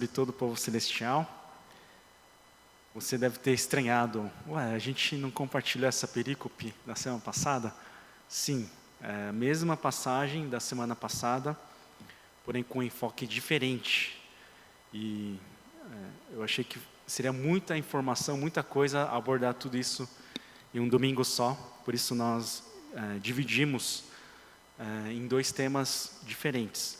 de todo o povo celestial. Você deve ter estranhado, a gente não compartilhou essa perícope da semana passada? Sim, é a mesma passagem da semana passada, porém com um enfoque diferente. E eu achei que seria muita informação, muita coisa abordar tudo isso em um domingo só, por isso nós dividimos em dois temas diferentes.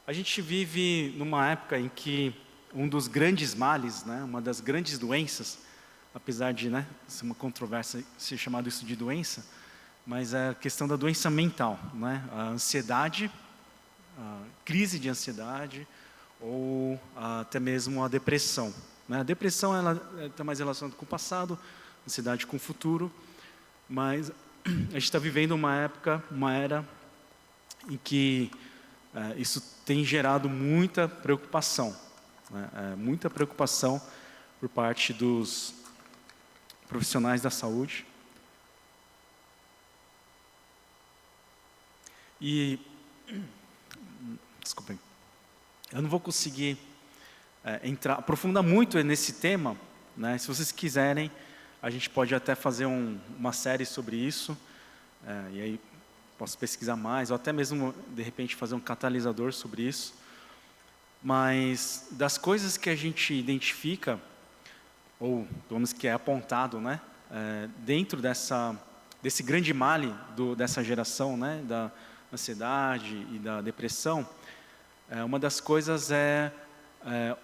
A gente vive numa época em que um dos grandes males, uma das grandes doenças, apesar de ser uma controvérsia ser chamado isso de doença, mas é a questão da doença mental, a ansiedade, a crise de ansiedade ou até mesmo a depressão. A depressão está mais relacionada com o passado, a ansiedade com o futuro, mas a gente está vivendo uma era em que isso tem gerado muita preocupação, muita preocupação por parte dos profissionais da saúde. E, desculpem, eu não vou conseguir aprofundar muito nesse tema, se vocês quiserem, a gente pode até fazer uma série sobre isso, e aí posso pesquisar mais, ou até mesmo, de repente, fazer um catalisador sobre isso. Mas das coisas que a gente identifica, ou pelo menos que é apontado, dentro desse grande male dessa geração, da ansiedade e da depressão, uma das coisas é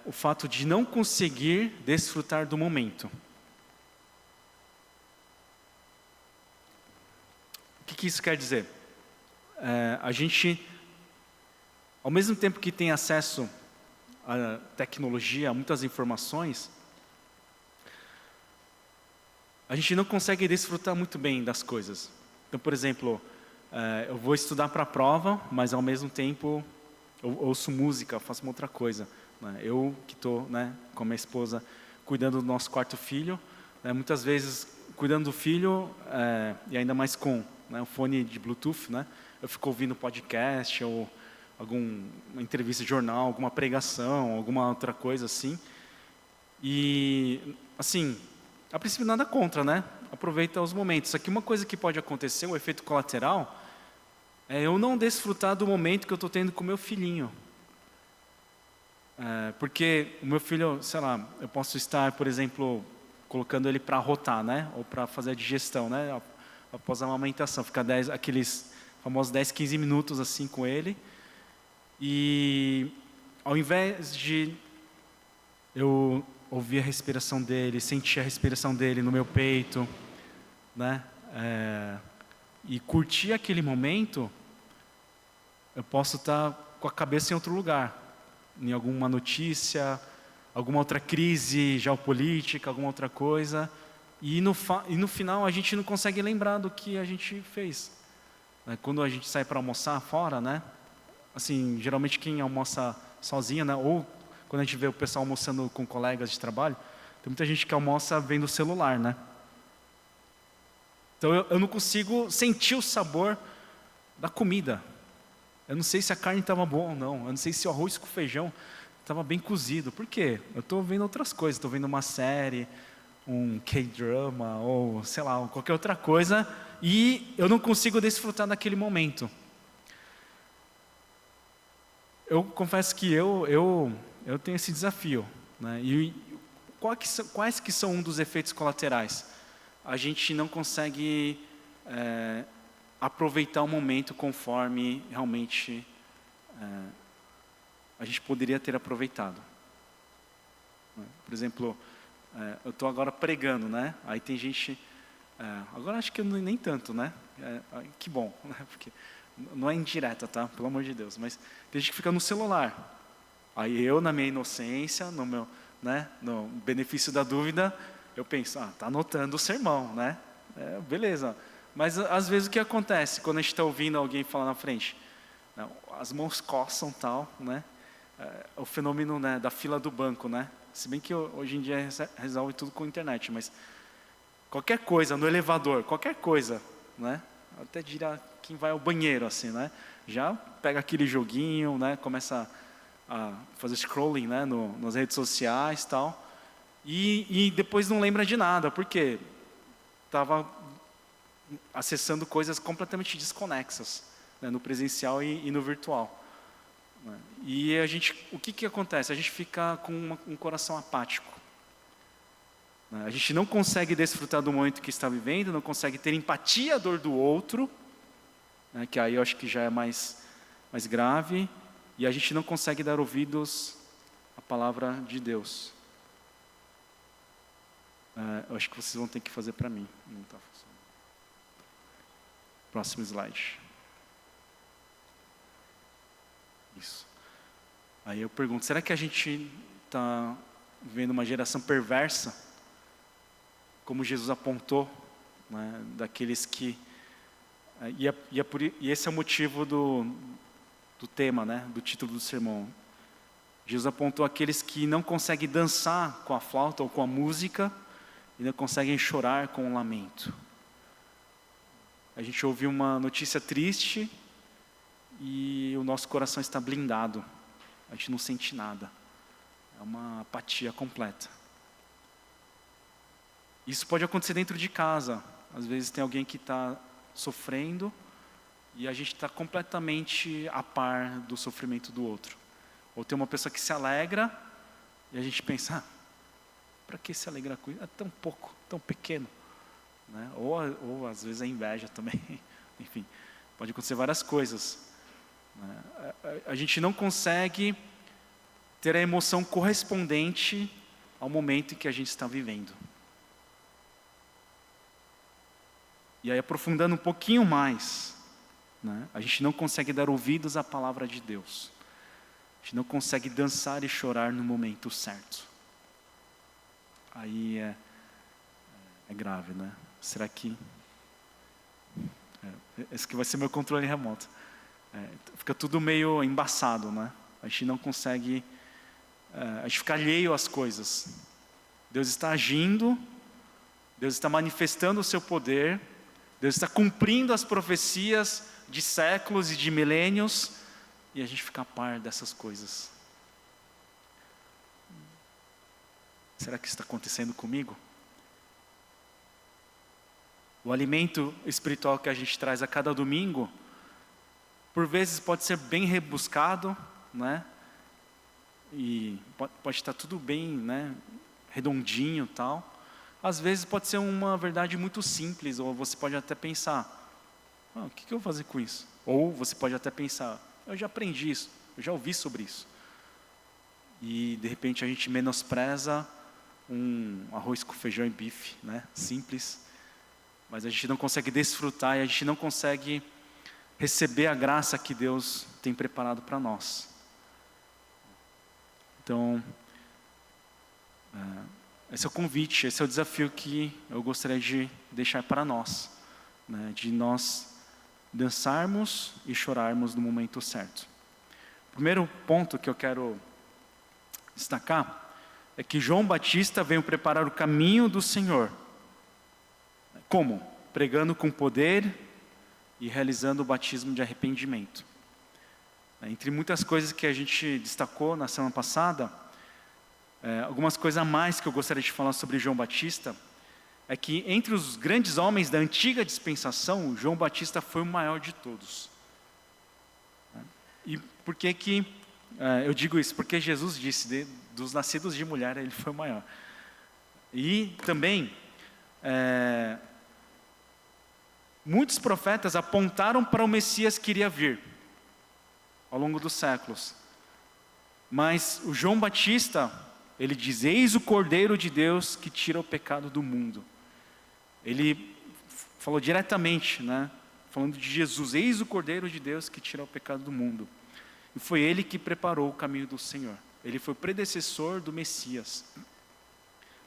o fato de não conseguir desfrutar do momento. O que isso quer dizer? A gente, ao mesmo tempo que tem acesso à tecnologia, a muitas informações, a gente não consegue desfrutar muito bem das coisas. Então, por exemplo, eu vou estudar para a prova, mas ao mesmo tempo eu ouço música, faço uma outra coisa. Eu que estou com a minha esposa cuidando do nosso quarto filho, muitas vezes cuidando do filho, e ainda mais com o fone de Bluetooth, eu fico ouvindo podcast ou alguma entrevista de jornal, alguma pregação, alguma outra coisa assim. E, assim, a princípio nada contra, aproveita os momentos. Só que uma coisa que pode acontecer, um efeito colateral, é eu não desfrutar do momento que eu estou tendo com o meu filhinho. Porque o meu filho, sei lá, eu posso estar, por exemplo, colocando ele para arrotar, ou para fazer a digestão, após a amamentação, ficar aqueles famosos 10, 15 minutos assim com ele, e ao invés de eu ouvir a respiração dele, sentir a respiração dele no meu peito, e curtir aquele momento, eu posso estar com a cabeça em outro lugar, em alguma notícia, alguma outra crise geopolítica, alguma outra coisa, e no final a gente não consegue lembrar do que a gente fez. Quando a gente sai para almoçar fora, assim, geralmente quem almoça sozinha, ou quando a gente vê o pessoal almoçando com colegas de trabalho, tem muita gente que almoça vendo o celular, Então eu não consigo sentir o sabor da comida. Eu não sei se a carne estava boa ou não, eu não sei se o arroz com feijão estava bem cozido. Por quê? Eu estou vendo outras coisas, estou vendo uma série, um K-drama, ou sei lá, qualquer outra coisa, e eu não consigo desfrutar daquele momento. Eu confesso que eu tenho esse desafio, E quais que são um dos efeitos colaterais? A gente não consegue aproveitar o momento conforme realmente a gente poderia ter aproveitado. Por exemplo, eu estou agora pregando, Aí tem gente, agora acho que nem tanto, que bom, porque não é indireta, tá? Pelo amor de Deus, mas tem gente que fica no celular. Aí eu, na minha inocência, no meu, no benefício da dúvida, eu penso, tá anotando o sermão, beleza. Mas às vezes o que acontece quando a gente está ouvindo alguém falar na frente? As mãos coçam, tal, o fenômeno da fila do banco, Se bem que hoje em dia resolve tudo com a internet, mas qualquer coisa, no elevador, qualquer coisa, até diria quem vai ao banheiro, assim, já pega aquele joguinho, começa a fazer scrolling, né, nas redes sociais e tal, e depois não lembra de nada, porque estava acessando coisas completamente desconexas, né, no presencial e no virtual. Né? E o que acontece? A gente fica com um coração apático. Né? A gente não consegue desfrutar do momento que está vivendo, não consegue ter empatia à dor do outro, né, que aí eu acho que já é mais grave, e a gente não consegue dar ouvidos à palavra de Deus. Eu acho que vocês vão ter que fazer para mim. Não está funcionando. Próximo slide. Isso. Aí eu pergunto, será que a gente está vivendo uma geração perversa? Como Jesus apontou, né, daqueles que... E esse é o motivo do tema, né, do título do sermão. Jesus apontou aqueles que não conseguem dançar com a flauta ou com a música e não conseguem chorar com o lamento. A gente ouviu uma notícia triste e o nosso coração está blindado. A gente não sente nada. É uma apatia completa. Isso pode acontecer dentro de casa. Às vezes tem alguém que está sofrendo e a gente está completamente a par do sofrimento do outro. Ou tem uma pessoa que se alegra e a gente pensa, para que se alegrar com isso? É tão pouco, tão pequeno. Né? Ou às vezes é inveja também. Enfim, pode acontecer várias coisas. Né? A gente não consegue ter a emoção correspondente ao momento em que a gente está vivendo. E aí, aprofundando um pouquinho mais, né? A gente não consegue dar ouvidos à palavra de Deus. A gente não consegue dançar e chorar no momento certo. Aí é grave, né? Será que... esse que vai ser meu controle remoto. Fica tudo meio embaçado, né? A gente não consegue... a gente fica alheio às coisas. Deus está agindo, Deus está manifestando o seu poder, Deus está cumprindo as profecias de séculos e de milênios, e a gente fica a par dessas coisas. Será que isso está acontecendo comigo? O alimento espiritual que a gente traz a cada domingo, por vezes pode ser bem rebuscado, né? E pode estar tudo bem, né, redondinho e tal. Às vezes pode ser uma verdade muito simples, ou você pode até pensar, o que eu vou fazer com isso? Ou você pode até pensar, eu já aprendi isso, eu já ouvi sobre isso. E de repente a gente menospreza um arroz com feijão e bife, né, simples, mas a gente não consegue desfrutar e a gente não consegue receber a graça que Deus tem preparado para nós. Então, esse é o convite, esse é o desafio que eu gostaria de deixar para nós, né, de nós dançarmos e chorarmos no momento certo. O primeiro ponto que eu quero destacar é que João Batista veio preparar o caminho do Senhor. Como? Pregando com poder e realizando o batismo de arrependimento. Entre muitas coisas que a gente destacou na semana passada, algumas coisas a mais que eu gostaria de falar sobre João Batista, é que entre os grandes homens da antiga dispensação, João Batista foi o maior de todos. E por que eu digo isso? Porque Jesus disse, dos nascidos de mulher, ele foi o maior. E também, muitos profetas apontaram para o Messias que iria vir ao longo dos séculos. Mas o João Batista, ele diz, eis o Cordeiro de Deus que tira o pecado do mundo. Ele falou diretamente, né, falando de Jesus, eis o Cordeiro de Deus que tira o pecado do mundo. E foi ele que preparou o caminho do Senhor. Ele foi o predecessor do Messias.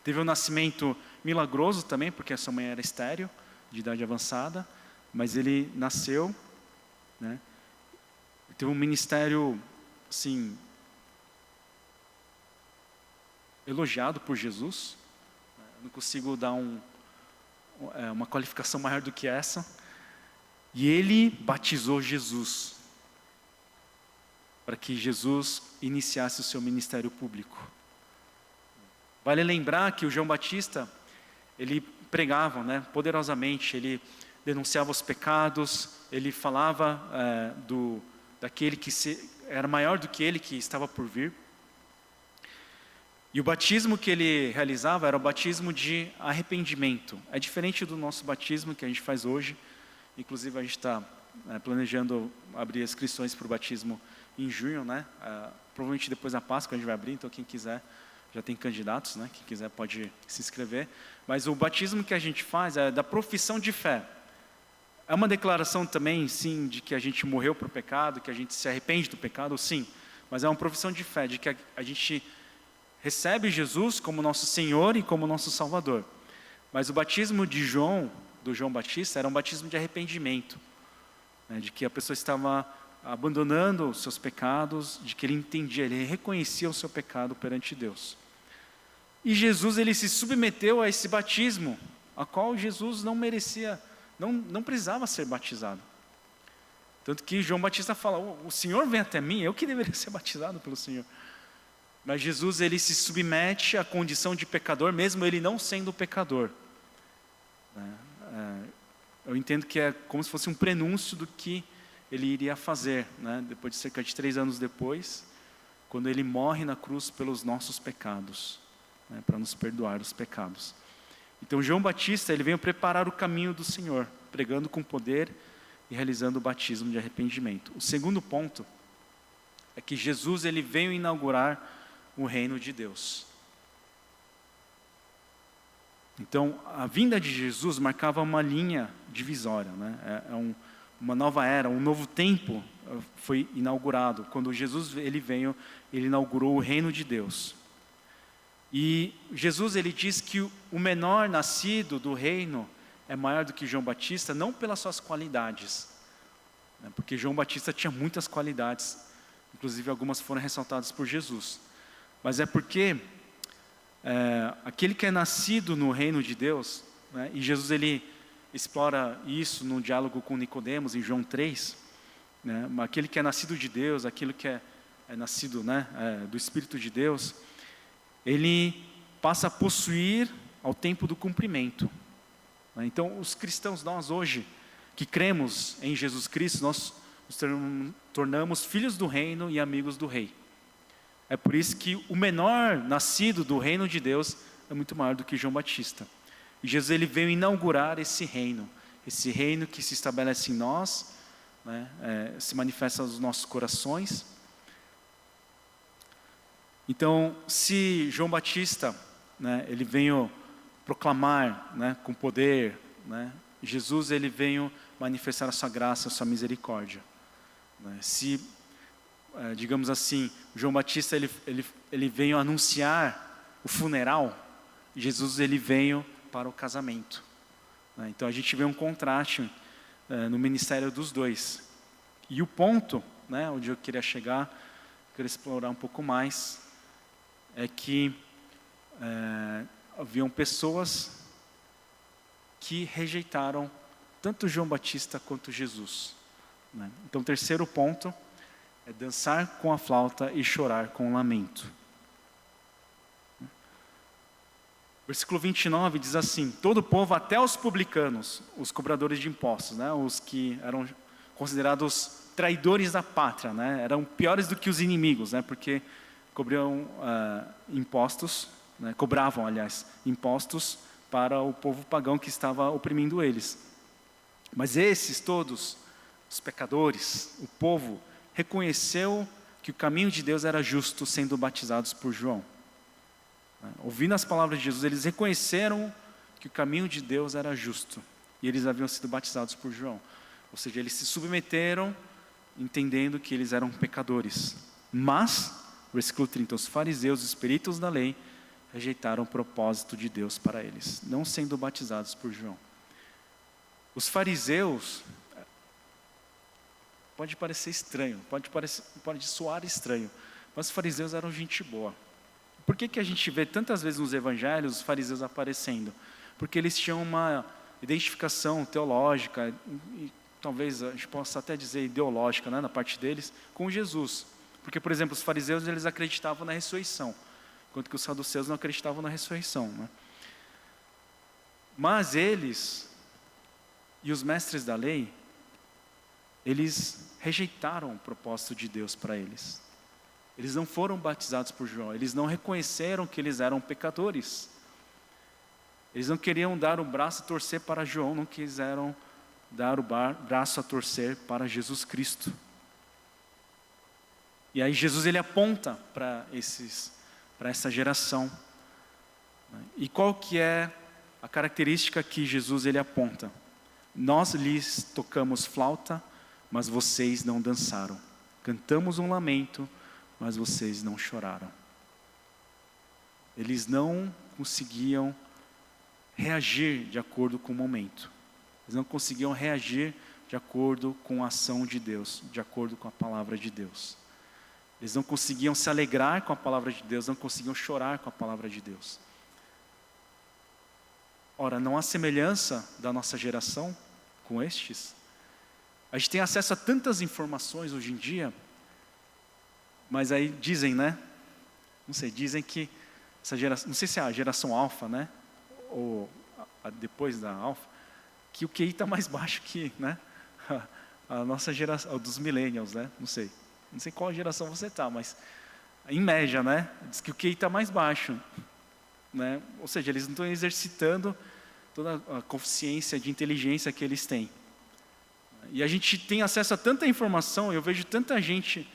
Teve um nascimento milagroso também, porque a sua mãe era estéril, de idade avançada, mas ele nasceu, né? Teve um ministério, assim, elogiado por Jesus. Eu não consigo dar uma qualificação maior do que essa. E ele batizou Jesus. para que Jesus iniciasse o seu ministério público. Vale lembrar que o João Batista, ele pregava, né, poderosamente, ele denunciava os pecados, ele falava daquele que era maior do que ele, que estava por vir. E o batismo que ele realizava era o batismo de arrependimento. É diferente do nosso batismo que a gente faz hoje. Inclusive a gente está planejando abrir inscrições para o batismo em junho, né? Provavelmente depois da Páscoa a gente vai abrir, então quem quiser, já tem candidatos, né? Quem quiser pode se inscrever. Mas o batismo que a gente faz é da profissão de fé. É uma declaração também, sim, de que a gente morreu para o pecado, que a gente se arrepende do pecado, sim. Mas é uma profissão de fé, de que a gente recebe Jesus como nosso Senhor e como nosso Salvador. Mas o batismo do João Batista, era um batismo de arrependimento, né, de que a pessoa estava abandonando os seus pecados, de que ele entendia, ele reconhecia o seu pecado perante Deus. E Jesus, ele se submeteu a esse batismo, a qual Jesus não merecia, não precisava ser batizado. Tanto que João Batista fala, o Senhor vem até mim, eu que deveria ser batizado pelo Senhor. Mas Jesus, ele se submete à condição de pecador, mesmo ele não sendo pecador. Eu entendo que é como se fosse um prenúncio do que ele iria fazer, né? Depois de cerca de 3 anos depois, quando ele morre na cruz pelos nossos pecados, né? Para nos perdoar os pecados. Então João Batista, ele veio preparar o caminho do Senhor, pregando com poder e realizando o batismo de arrependimento. O segundo ponto é que Jesus, ele veio inaugurar o reino de Deus. Então, a vinda de Jesus marcava uma linha divisória, né? Uma nova era, um novo tempo foi inaugurado. Quando Jesus ele veio, ele inaugurou o reino de Deus. E Jesus, ele diz que o menor nascido do reino é maior do que João Batista, não pelas suas qualidades, né? Porque João Batista tinha muitas qualidades, inclusive algumas foram ressaltadas por Jesus. Mas é porque aquele que é nascido no reino de Deus, né, e Jesus ele explora isso no diálogo com Nicodemos em João 3, né, aquele que é nascido de Deus, aquele que é nascido, né, do Espírito de Deus, ele passa a possuir ao tempo do cumprimento. Né? Então os cristãos, nós hoje, que cremos em Jesus Cristo, nós nos tornamos filhos do reino e amigos do rei. É por isso que o menor nascido do reino de Deus é muito maior do que João Batista. E Jesus ele veio inaugurar esse reino que se estabelece em nós, né, se manifesta nos nossos corações. Então, se João Batista, né, ele veio proclamar, né, com poder, né, Jesus ele veio manifestar a sua graça, a sua misericórdia. Né, digamos assim, João Batista ele veio anunciar o funeral, Jesus ele veio para o casamento. Né? Então a gente vê um contraste no ministério dos dois. E o ponto, né, onde eu queria chegar, queria explorar um pouco mais, é que haviam pessoas que rejeitaram tanto João Batista quanto Jesus. Né? Então o terceiro ponto é dançar com a flauta e chorar com o lamento. Versículo 29 diz assim: todo o povo, até os publicanos, os cobradores de impostos, né, os que eram considerados traidores da pátria, né, eram piores do que os inimigos, né, porque cobravam impostos, né, cobravam, aliás, impostos para o povo pagão que estava oprimindo eles. Mas esses todos, os pecadores, o povo, reconheceu que o caminho de Deus era justo, sendo batizados por João. Ouvindo as palavras de Jesus, eles reconheceram que o caminho de Deus era justo, e eles haviam sido batizados por João. Ou seja, eles se submeteram, entendendo que eles eram pecadores. Mas, versículo 30, os fariseus, os peritos da lei, rejeitaram o propósito de Deus para eles, não sendo batizados por João. Os fariseus, pode parecer estranho, pode soar estranho, mas os fariseus eram gente boa. Por que a gente vê tantas vezes nos evangelhos os fariseus aparecendo? Porque eles tinham uma identificação teológica, e talvez a gente possa até dizer ideológica, né, na parte deles, com Jesus. Porque, por exemplo, os fariseus eles acreditavam na ressurreição, enquanto que os saduceus não acreditavam na ressurreição, né? Mas eles e os mestres da lei, eles rejeitaram o propósito de Deus para eles. Eles não foram batizados por João, eles não reconheceram que eles eram pecadores. Eles não queriam dar o braço a torcer para João, não quiseram dar o braço a torcer para Jesus Cristo. E aí Jesus ele aponta para essa geração. E qual que é a característica que Jesus ele aponta? Nós lhes tocamos flauta, mas vocês não dançaram. Cantamos um lamento, mas vocês não choraram. Eles não conseguiam reagir de acordo com o momento. Eles não conseguiam reagir de acordo com a ação de Deus, de acordo com a palavra de Deus. Eles não conseguiam se alegrar com a palavra de Deus, não conseguiam chorar com a palavra de Deus. Ora, não há semelhança da nossa geração com estes? A gente tem acesso a tantas informações hoje em dia, mas aí dizem, né? Não sei, dizem que essa geração, não sei se é a geração alfa, né? Ou depois da alfa, que o QI está mais baixo que, né? A nossa geração, dos millennials, né? Não sei qual geração você está, mas em média, né? Diz que o QI está mais baixo, né? Ou seja, eles não estão exercitando toda a consciência de inteligência que eles têm. E a gente tem acesso a tanta informação, eu vejo tanta gente,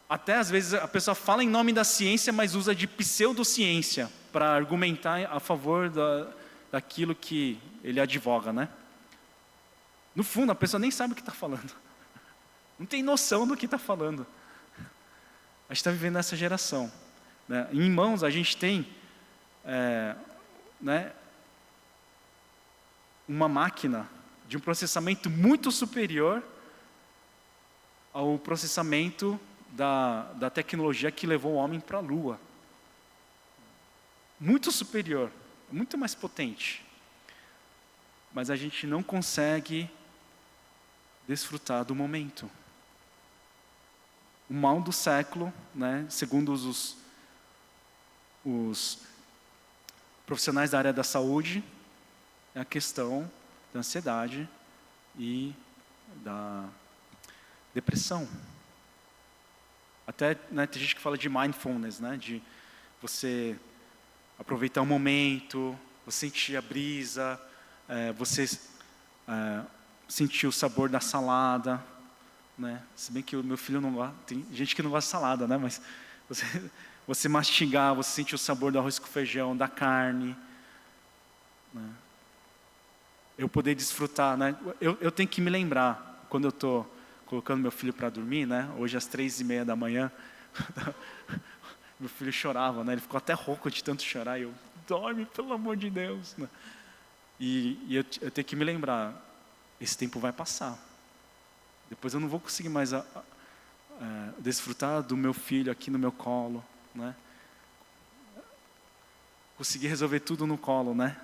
até às vezes a pessoa fala em nome da ciência, mas usa de pseudociência para argumentar a favor daquilo que ele advoga, né? No fundo, a pessoa nem sabe o que está falando. Não tem noção do que está falando. A gente está vivendo nessa geração, né? Em mãos a gente tem né, uma máquina de um processamento muito superior ao processamento da tecnologia que levou o homem para a Lua. Muito superior, muito mais potente. Mas a gente não consegue desfrutar do momento. O mal do século, né, segundo os profissionais da área da saúde, é a questão da ansiedade e da depressão. Até, né, tem gente que fala de mindfulness, né, de você aproveitar o momento, você sentir a brisa, você sentir o sabor da salada, né? Se bem que o meu filho não gosta, tem gente que não gosta de salada, né? Mas você mastigar, você sentir o sabor do arroz com feijão, da carne, né? Eu poder desfrutar, né? Eu tenho que me lembrar, quando eu estou colocando meu filho para dormir, né? Hoje às 3:30 da manhã, meu filho chorava, né? Ele ficou até rouco de tanto chorar, e eu, dorme, pelo amor de Deus, né? E eu tenho que me lembrar, esse tempo vai passar. Depois eu não vou conseguir mais desfrutar do meu filho aqui no meu colo, né? Conseguir resolver tudo no colo, né?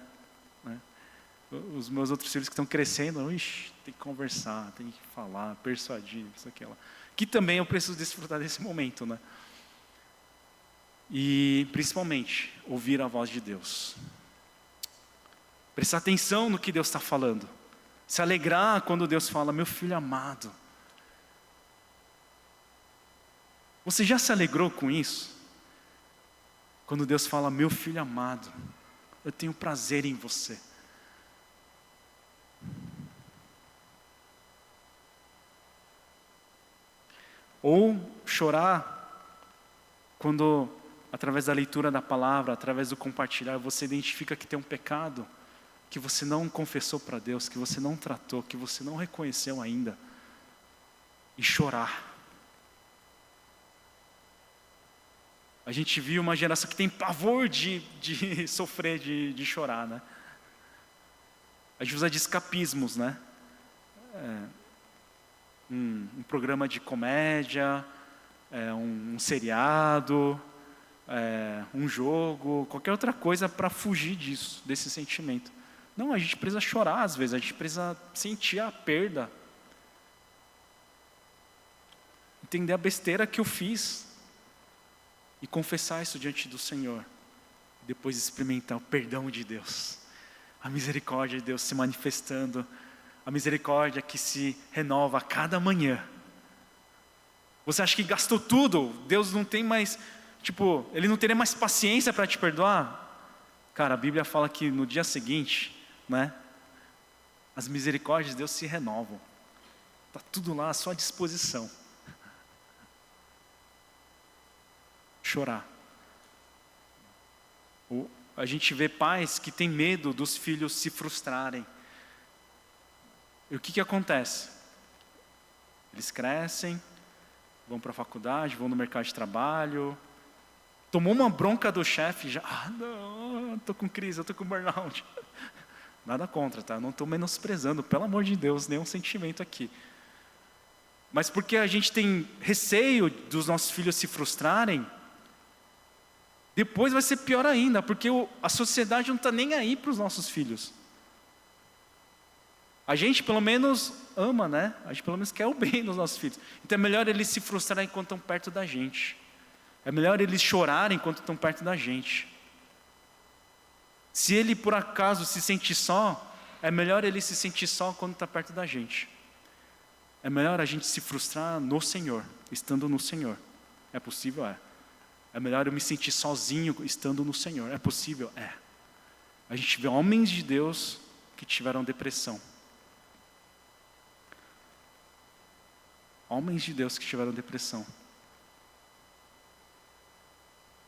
Os meus outros filhos que estão crescendo, tem que conversar, tem que falar, persuadir, isso aqui, lá. Que também eu preciso desfrutar desse momento, né? E principalmente ouvir a voz de Deus. Prestar atenção no que Deus está falando. Se alegrar quando Deus fala, meu filho amado. Você já se alegrou com isso? Quando Deus fala, meu filho amado, eu tenho prazer em você. Ou chorar quando, através da leitura da palavra, através do compartilhar, você identifica que tem um pecado que você não confessou para Deus, que você não tratou, que você não reconheceu ainda, e chorar. A gente viu uma geração que tem pavor de sofrer, de chorar, né? A gente usa de escapismos, né? Um programa de comédia, um seriado, um jogo, qualquer outra coisa para fugir disso, desse sentimento. Não, a gente precisa chorar às vezes, a gente precisa sentir a perda. entender a besteira que eu fiz e confessar isso diante do Senhor. Depois experimentar o perdão de Deus, a misericórdia de Deus se manifestando, a misericórdia que se renova a cada manhã. Você acha que gastou tudo? Deus não tem mais, Ele não teria mais paciência para te perdoar? Cara, a Bíblia fala que no dia seguinte, né, as misericórdias de Deus se renovam. Está tudo lá à sua disposição. Chorar. A gente vê pais que têm medo dos filhos se frustrarem. E o que acontece? Eles crescem, vão para a faculdade, vão no mercado de trabalho, tomou uma bronca do chefe, já, não, estou com crise, eu estou com burnout. Nada contra, tá? Não estou menosprezando, pelo amor de Deus, nenhum sentimento aqui. Mas porque a gente tem receio dos nossos filhos se frustrarem, depois vai ser pior ainda, porque a sociedade não está nem aí para os nossos filhos. A gente pelo menos ama, né? A gente pelo menos quer o bem dos nossos filhos. Então é melhor eles se frustrarem enquanto estão perto da gente. É melhor eles chorarem enquanto estão perto da gente. Se ele por acaso se sentir só, é melhor ele se sentir só quando está perto da gente. É melhor a gente se frustrar no Senhor, estando no Senhor. É possível? É. É melhor eu me sentir sozinho estando no Senhor. É possível? É. A gente vê homens de Deus que tiveram depressão. Homens de Deus que tiveram depressão.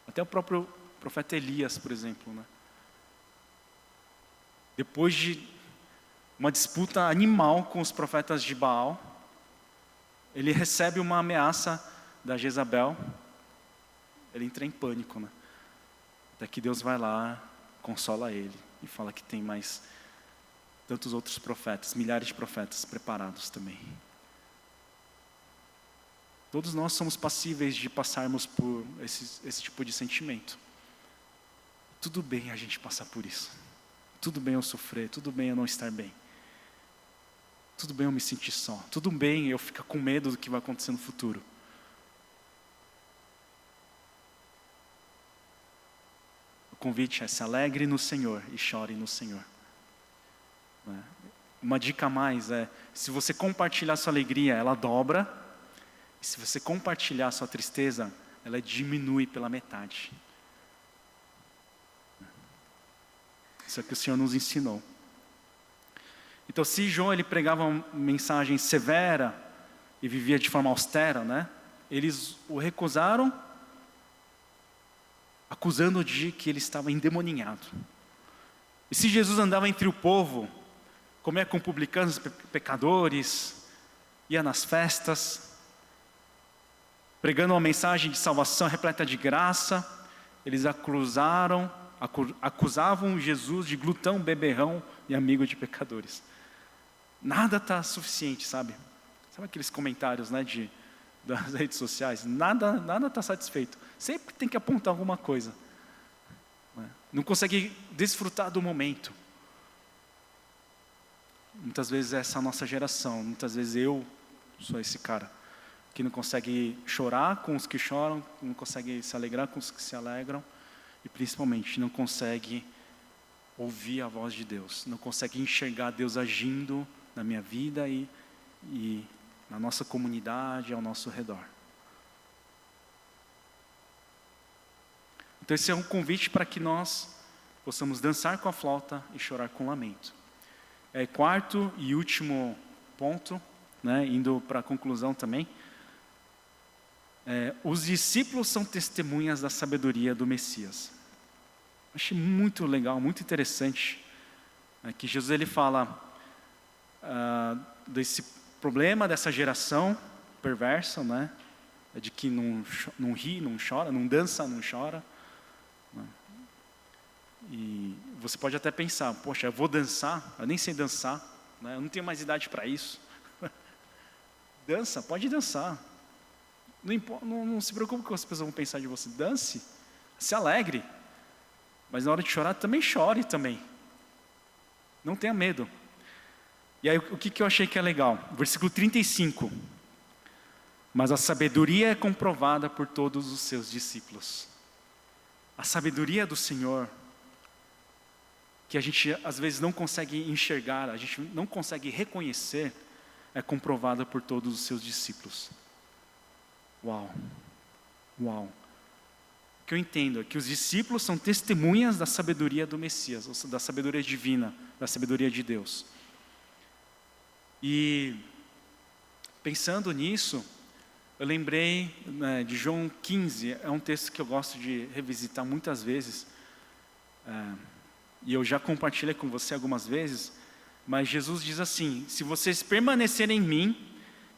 Até o próprio profeta Elias, por exemplo, né? Depois de uma disputa animal com os profetas de Baal, ele recebe uma ameaça da Jezabel. Ele entra em pânico, né? Até que Deus vai lá, consola ele e fala que tem mais tantos outros profetas, milhares de profetas preparados também. Todos nós somos passíveis de passarmos por esse tipo de sentimento. Tudo bem a gente passar por isso. Tudo bem eu sofrer, tudo bem eu não estar bem. Tudo bem eu me sentir só. Tudo bem eu ficar com medo do que vai acontecer no futuro. O convite é: se alegre no Senhor e chore no Senhor. Uma dica a mais é: se você compartilhar sua alegria, ela dobra. E se você compartilhar sua tristeza, ela diminui pela metade. Isso é o que o Senhor nos ensinou. Então, se João ele pregava uma mensagem severa e vivia de forma austera, né? Eles o recusaram, acusando de que ele estava endemoninhado. E se Jesus andava entre o povo, comia com publicanos, pecadores, ia nas festas, pregando uma mensagem de salvação repleta de graça, eles acusavam Jesus de glutão, beberrão e amigo de pecadores. Nada está suficiente, sabe? Sabe aqueles comentários, né, das redes sociais? Nada está satisfeito. Sempre tem que apontar alguma coisa. Não consegue desfrutar do momento. Muitas vezes essa é a nossa geração. Muitas vezes eu sou esse cara que não consegue chorar com os que choram, não consegue se alegrar com os que se alegram e principalmente não consegue ouvir a voz de Deus, não consegue enxergar Deus agindo na minha vida e na nossa comunidade, ao nosso redor. Então esse é um convite para que nós possamos dançar com a flauta e chorar com lamento. Quarto e último ponto, né, indo para a conclusão também. Os discípulos são testemunhas da sabedoria do Messias. Achei muito legal, muito interessante, que Jesus ele fala desse problema dessa geração perversa, né, de que não ri, não chora, não dança, não chora. Né? E você pode até pensar: poxa, eu vou dançar, eu nem sei dançar, né, eu não tenho mais idade para isso. Dança, pode dançar. Não se preocupe com o que as pessoas vão pensar de você. Dance, se alegre. Mas na hora de chorar, também chore também. Não tenha medo. E aí, o que eu achei que é legal? Versículo 35. mas a sabedoria é comprovada por todos os seus discípulos. A sabedoria do Senhor, que a gente às vezes não consegue enxergar, a gente não consegue reconhecer, é comprovada por todos os seus discípulos. Uau! Uau! O que eu entendo é que os discípulos são testemunhas da sabedoria do Messias, da sabedoria divina, da sabedoria de Deus. E pensando nisso, eu lembrei de João 15, é um texto que eu gosto de revisitar muitas vezes, e eu já compartilhei com você algumas vezes, mas Jesus diz assim: se vocês permanecerem em mim,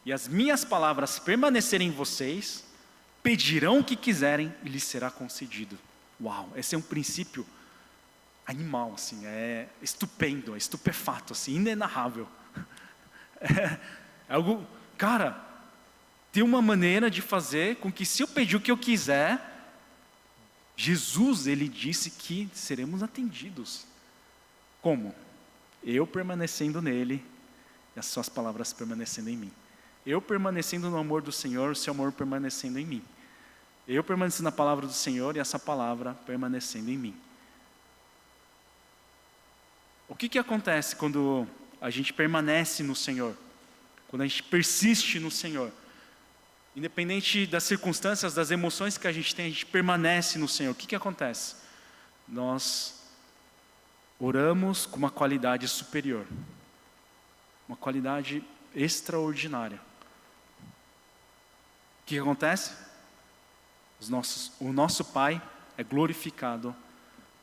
e as minhas palavras permanecerem em vocês, pedirão o que quiserem e lhes será concedido. Uau, esse é um princípio animal, assim, é estupendo, é estupefato, assim, inenarrável. É algo, cara, tem uma maneira de fazer com que, se eu pedir o que eu quiser, Jesus, ele disse que seremos atendidos. Como? Eu permanecendo nele e as suas palavras permanecendo em mim. Eu permanecendo no amor do Senhor, o seu amor permanecendo em mim. Eu permanecendo na palavra do Senhor e essa palavra permanecendo em mim. O que acontece quando a gente permanece no Senhor? Quando a gente persiste no Senhor? Independente das circunstâncias, das emoções que a gente permanece no Senhor. O que acontece? Nós oramos com uma qualidade superior. Uma qualidade extraordinária. O que acontece? O nosso Pai é glorificado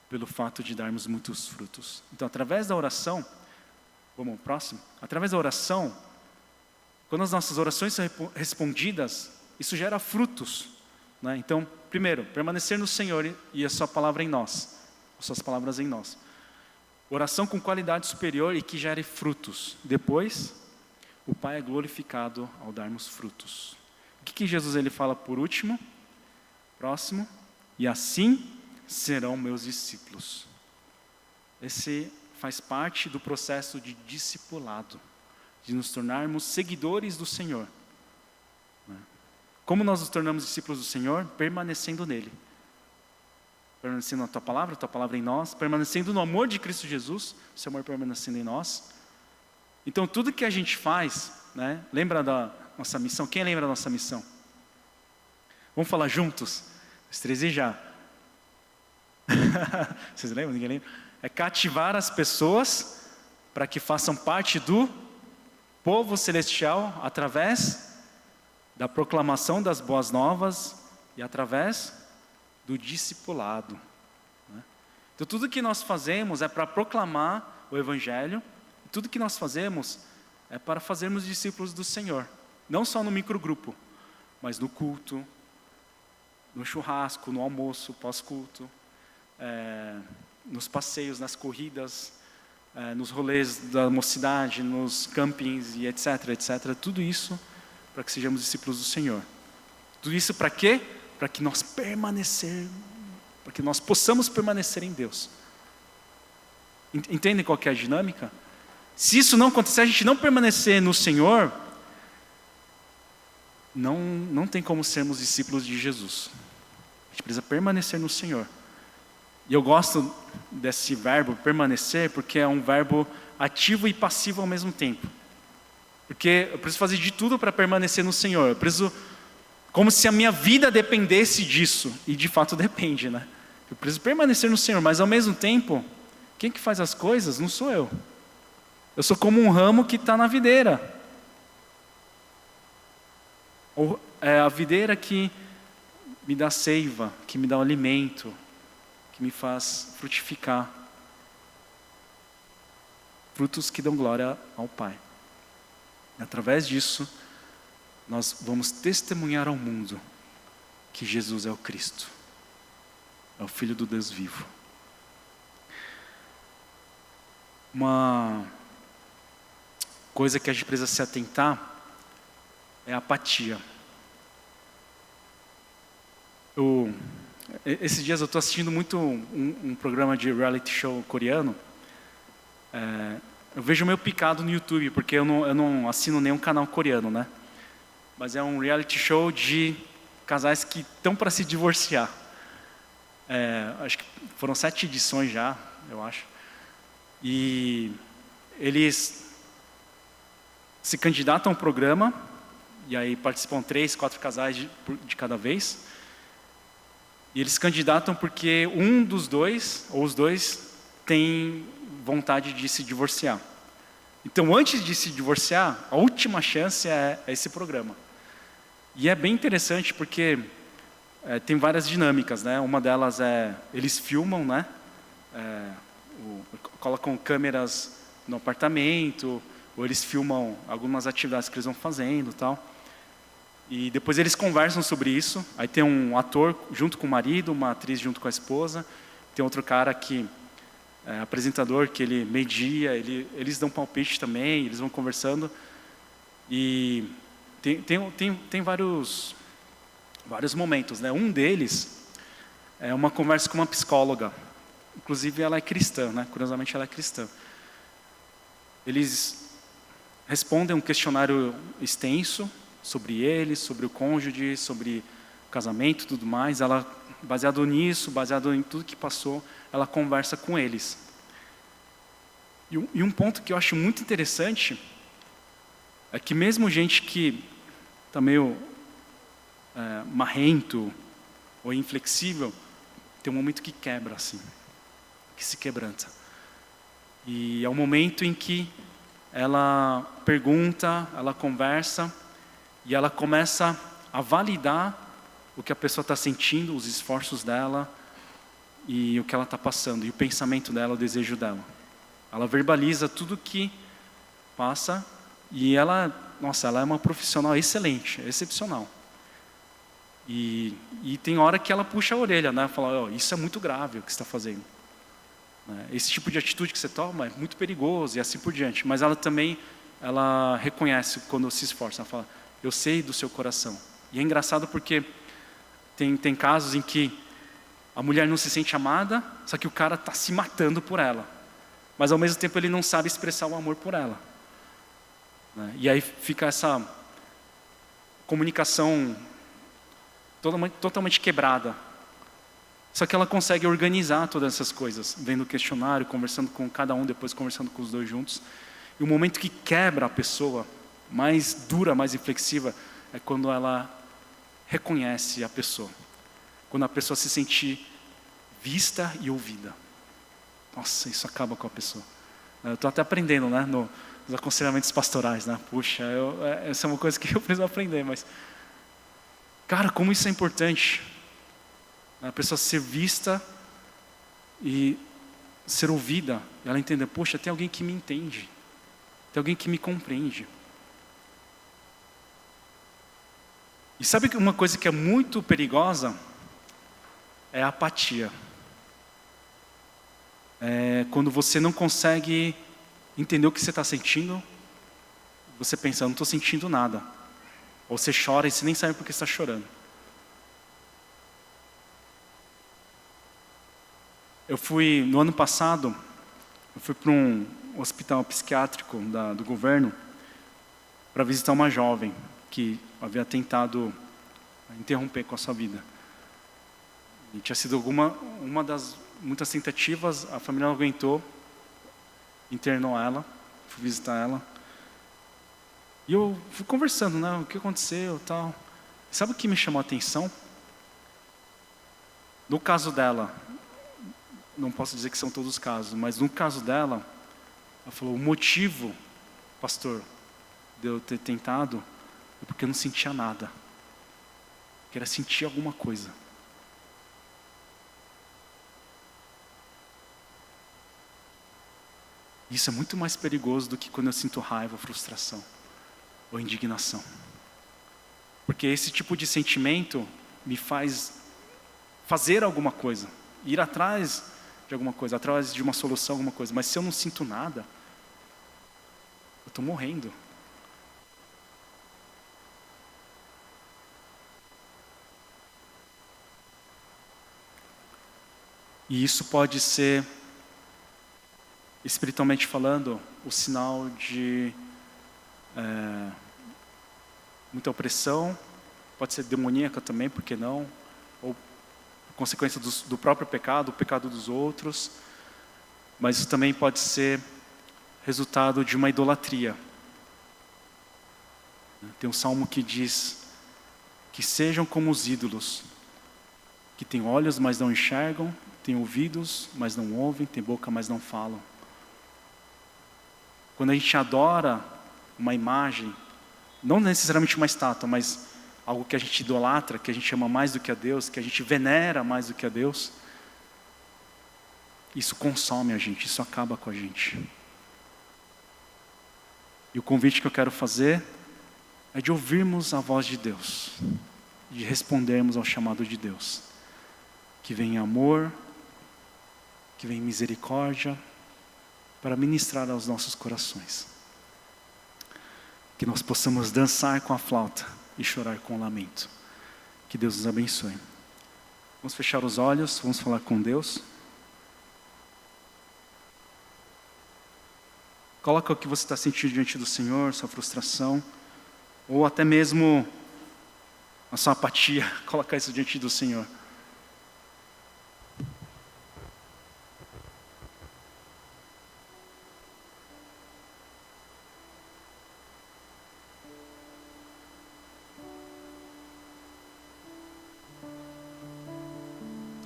pelo fato de darmos muitos frutos. Então, através da oração, vamos ao próximo. Através da oração, quando as nossas orações são respondidas, isso gera frutos, né? Então, primeiro, permanecer no Senhor e a sua palavra em nós, as suas palavras em nós. Oração com qualidade superior e que gere frutos. Depois, o Pai é glorificado ao darmos frutos. O que Jesus ele fala por último? Próximo. E assim serão meus discípulos. Esse faz parte do processo de discipulado, de nos tornarmos seguidores do Senhor. Como nós nos tornamos discípulos do Senhor? Permanecendo nele. Permanecendo na tua palavra em nós, permanecendo no amor de Cristo Jesus, o seu amor permanecendo em nós. Então tudo que a gente faz, né? Lembra da nossa missão? Quem lembra da nossa missão? Vamos falar juntos? Os três e já. Vocês lembram? Ninguém lembra? É cativar as pessoas para que façam parte do povo celestial através da proclamação das boas novas e através do discipulado. Então tudo que nós fazemos é para proclamar o Evangelho, tudo que nós fazemos é para fazermos discípulos do Senhor, não só no microgrupo, mas no culto, no churrasco, no almoço, pós-culto, nos passeios, nas corridas, nos rolês da mocidade, nos campings e etc, etc. Tudo isso para que sejamos discípulos do Senhor. Tudo isso para quê? Para que nós possamos permanecer em Deus. Entendem qual que é a dinâmica? Se isso não acontecer, a gente não permanecer no Senhor, não tem como sermos discípulos de Jesus. A gente precisa permanecer no Senhor. E eu gosto desse verbo permanecer porque é um verbo ativo e passivo ao mesmo tempo. Porque eu preciso fazer de tudo para permanecer no Senhor. Eu preciso, como se a minha vida dependesse disso. E de fato depende, né? Eu preciso permanecer no Senhor, mas ao mesmo tempo, quem que faz as coisas não sou eu. Eu sou como um ramo que está na videira. É a videira que me dá seiva, que me dá o alimento, que me faz frutificar. Frutos que dão glória ao Pai. E através disso, nós vamos testemunhar ao mundo que Jesus é o Cristo, é o Filho do Deus vivo. Uma coisa que a gente precisa se atentar é a apatia. Esses dias eu estou assistindo muito um programa de reality show coreano. Eu vejo meio picado no YouTube, porque eu não assino nenhum canal coreano, né? mas é um reality show de casais que estão para se divorciar. Acho que foram 7 edições já, eu acho. E eles se candidatam ao programa, e aí participam 3, 4 casais de cada vez. E eles se candidatam porque um dos dois, ou os dois, tem vontade de se divorciar. Então, antes de se divorciar, a última chance é esse programa. E é bem interessante porque tem várias dinâmicas, né? Uma delas é, eles filmam, né? Colocam câmeras no apartamento, ou eles filmam algumas atividades que eles vão fazendo e tal. E depois eles conversam sobre isso. Aí tem um ator junto com o marido, uma atriz junto com a esposa. Tem outro cara que é apresentador, que ele media, eles dão palpite também, eles vão conversando. E tem vários momentos, né? Um deles é uma conversa com uma psicóloga. Inclusive ela é cristã, né? Curiosamente ela é cristã. Eles respondem um questionário extenso sobre eles, sobre o cônjuge, sobre o casamento e tudo mais. Ela, baseado nisso, baseado em tudo que passou, ela conversa com eles. E um ponto que eu acho muito interessante é que mesmo gente que está meio marrento ou inflexível, tem um momento que quebra assim, que se quebranta. E é o momento em que ela pergunta, ela conversa e ela começa a validar o que a pessoa está sentindo, os esforços dela e o que ela está passando, e o pensamento dela, o desejo dela. Ela verbaliza tudo que passa e ela é uma profissional excelente, excepcional. E tem hora que ela puxa a orelha, né? Fala, oh, isso é muito grave o que você está fazendo. Esse tipo de atitude que você toma é muito perigoso e assim por diante. Mas ela também, ela reconhece quando se esforça. Ela fala, eu sei do seu coração. E é engraçado porque tem casos em que a mulher não se sente amada, só que o cara está se matando por ela. Mas ao mesmo tempo ele não sabe expressar o amor por ela. E aí fica essa comunicação totalmente quebrada. Só que ela consegue organizar todas essas coisas, vendo o questionário, conversando com cada um, depois conversando com os dois juntos. E o momento que quebra a pessoa, mais dura, mais inflexiva, é quando ela reconhece a pessoa. Quando a pessoa se sente vista e ouvida. Nossa, isso acaba com a pessoa. Eu estou até aprendendo, né, nos aconselhamentos pastorais, né? Puxa, essa é uma coisa que eu preciso aprender, mas... Cara, como isso é importante. A pessoa ser vista e ser ouvida. E ela entender, poxa, tem alguém que me entende. Tem alguém que me compreende. E sabe que uma coisa que é muito perigosa? É a apatia. É quando você não consegue entender o que você está sentindo, você pensa, eu não estou sentindo nada. Ou você chora e você nem sabe por que está chorando. No ano passado, eu fui para um hospital psiquiátrico do governo para visitar uma jovem que havia tentado interromper com a sua vida. E tinha sido uma das muitas tentativas, a família não aguentou, internou ela, fui visitar ela. E eu fui conversando, né, o que aconteceu, tal. Sabe o que me chamou a atenção? No caso dela, não posso dizer que são todos os casos, mas no caso dela, ela falou, o motivo, pastor, de eu ter tentado, é porque eu não sentia nada. Eu queria sentir alguma coisa. Isso é muito mais perigoso do que quando eu sinto raiva, frustração ou indignação. Porque esse tipo de sentimento me faz fazer alguma coisa, ir atrás de alguma coisa, atrás de uma solução, alguma coisa. Mas se eu não sinto nada, eu estou morrendo. E isso pode ser, espiritualmente falando, o sinal de muita opressão, pode ser demoníaca também, por que não? Ou consequência do próprio pecado, o pecado dos outros, mas isso também pode ser resultado de uma idolatria. Tem um salmo que diz que sejam como os ídolos, que têm olhos, mas não enxergam, têm ouvidos, mas não ouvem, têm boca, mas não falam. Quando a gente adora uma imagem, não necessariamente uma estátua, mas algo que a gente idolatra, que a gente ama mais do que a Deus, que a gente venera mais do que a Deus, isso consome a gente, isso acaba com a gente. E o convite que eu quero fazer é de ouvirmos a voz de Deus, de respondermos ao chamado de Deus, que vem em amor, que vem em misericórdia, para ministrar aos nossos corações. Que nós possamos dançar com a flauta e chorar com o lamento. Que Deus nos abençoe. Vamos fechar os olhos, vamos falar com Deus. Coloca o que você está sentindo diante do Senhor, sua frustração, ou até mesmo a sua apatia, coloca isso diante do Senhor.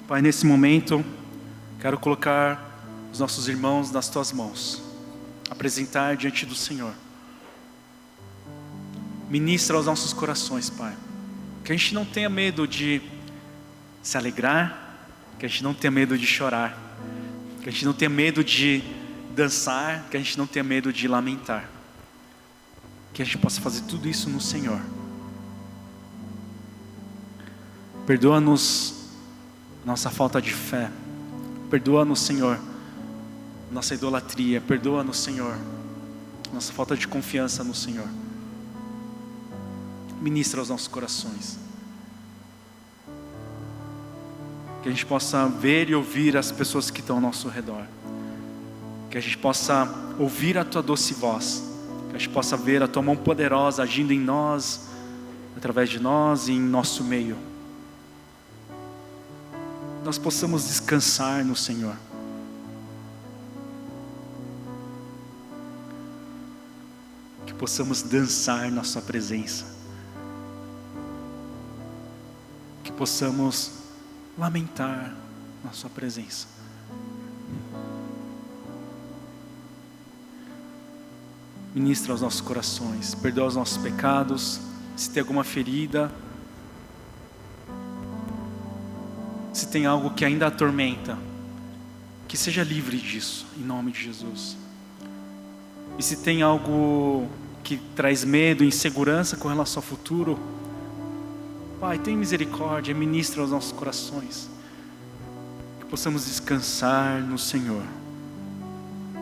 Pai, nesse momento, quero colocar os nossos irmãos nas Tuas mãos, apresentar diante do Senhor. Ministra aos nossos corações, Pai, que a gente não tenha medo de se alegrar, que a gente não tenha medo de chorar, que a gente não tenha medo de dançar, que a gente não tenha medo de lamentar, que a gente possa fazer tudo isso no Senhor. Perdoa-nos nossa falta de fé, perdoa-nos, Senhor, nossa idolatria, perdoa-nos, Senhor, nossa falta de confiança no Senhor. Ministra aos nossos corações, que a gente possa ver e ouvir as pessoas que estão ao nosso redor, que a gente possa ouvir a Tua doce voz, que a gente possa ver a Tua mão poderosa agindo em nós, através de nós e em nosso meio. Nós possamos descansar no Senhor. Que possamos dançar na Sua presença. Que possamos lamentar na Sua presença. Ministra aos nossos corações, perdoa os nossos pecados, se tem alguma ferida, se tem algo que ainda atormenta, que seja livre disso, em nome de Jesus. E se tem algo que traz medo, insegurança com relação ao futuro, Pai, tem misericórdia, ministra aos nossos corações, que possamos descansar no Senhor,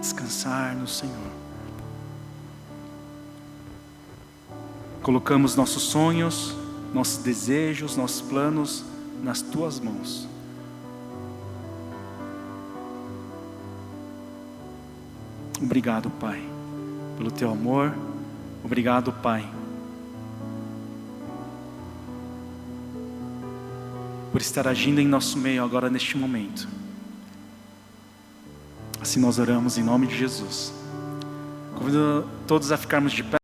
descansar no Senhor. Colocamos nossos sonhos, nossos desejos, nossos planos nas Tuas mãos. Obrigado, Pai, pelo Teu amor. Obrigado, Pai, por estar agindo em nosso meio agora neste momento. Assim nós oramos em nome de Jesus. Convido todos a ficarmos de pé.